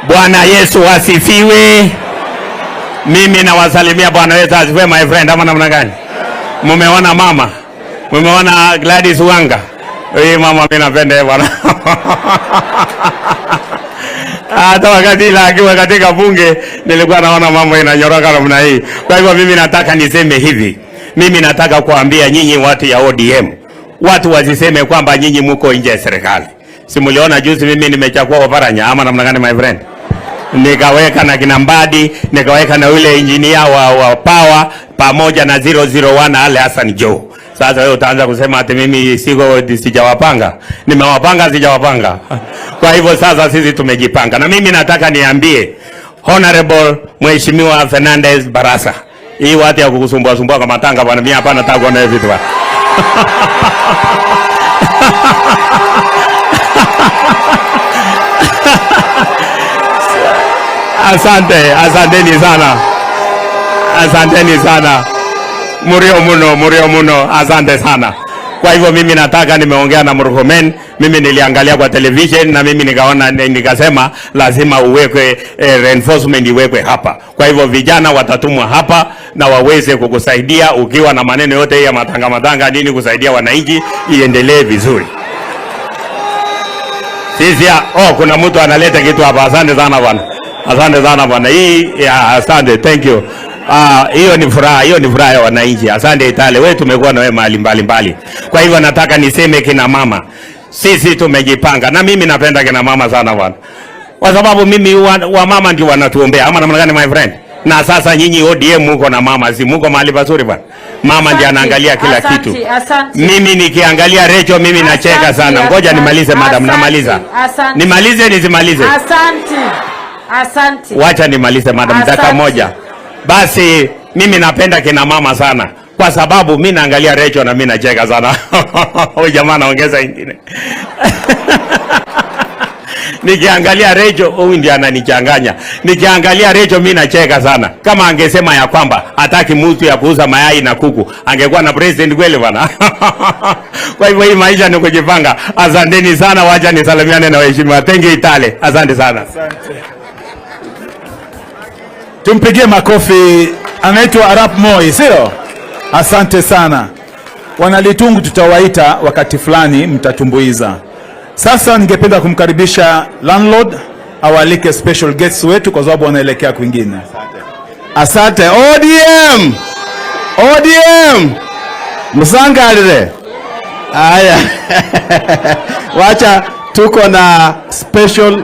Bwana Yesu asifiwe. Mimi nawasalimia Bwana Yesu asifiwe my friend. Ama namna gani? Mumeona mama? Mumeona Gladys Wanga? Hii mama mimi napenda bwana. Hata wakati akiwa katika bunge nilikuwa naona mambo inanyoroka namna hii. Kwa hivyo mimi nataka niseme hivi. Mimi nataka kuambia nyinyi watu ya ODM, watu wasiseme kwamba nyinyi mko nje ya serikali. Si mliona juzi mimi nimechagua Oparanya ama namna gani my friend? Nikaweka na Kinambadi, nikaweka na yule engineer wa power pamoja na 001 Ale Hassan Joe. Sasa wewe utaanza kusema ati mimi sijawapanga. Nimewapanga sijawapanga. Kwa hivyo sasa sisi tumejipanga. Na mimi nataka niambie Honorable Mheshimiwa Fernandez Barasa. Hii watu ya kukusumbua kwa matanga bwana, mimi hapa nataka kuona hivi tu. Asanteni sana. Murio muno, asante sana. Kwa hivyo mimi nataka, nimeongea na Murkomen, mimi niliangalia kwa television na mimi nikaona, nikasema lazima uwekwe reinforcement iwekwe hapa. Kwa hivyo vijana watatumwa hapa na waweze kukusaidia ukiwa na maneno yote ya matanga nini kusaidia wananchi iendelee vizuri. Sisi kuna mtu analeta kitu hapa. Asante sana bwana. Hii asante, thank you. Hiyo ni furaha ya wananchi. Asante Itale, wewe tumekuwa na wewe mahali mbali. Kwa hivyo nataka niseme kina mama, sisi tumejipanga, na mimi napenda kina mama sana bwana. Kwa sababu mimi wa mama ndio wanatuombea. Ama namna gani my friend? Na sasa nyinyi ODM mko na mama, si mko mahali pazuri bwana. Mama ndiye anaangalia kila kitu. Mimi nikiangalia Recho mimi nacheka sana. Ngoja nimalize madam, namaliza. Nimalize nisimalize. Asante. Wacha nimalize madam, dakika moja. Basi mimi napenda kina mama sana kwa sababu mimi naangalia Recho na mimi nacheka sana. Huyu jamaa anaongeza ingine. Nikiangalia Recho huyu ndiye ananichanganya. Nikiangalia Recho mimi nacheka sana. Kama angesema ya kwamba hataki mtu ya kuuza mayai na kuku, angekuwa na president kweli bwana. Kwa hivyo hii maisha ni kujipanga. Asanteni sana, wacha nisalimiane na waheshimiwa. Thank you Itale. Asante sana. Asante. Tumpigie makofi. Anaitwa Arap Moi, sio? Asante sana. Wanalitungu tutawaita wakati fulani mtatumbuiza. Sasa ningependa kumkaribisha landlord awalike special guests wetu kwa sababu wanaelekea kwingine. Asante. ODM. Musangalire. Haya. Wacha tuko na special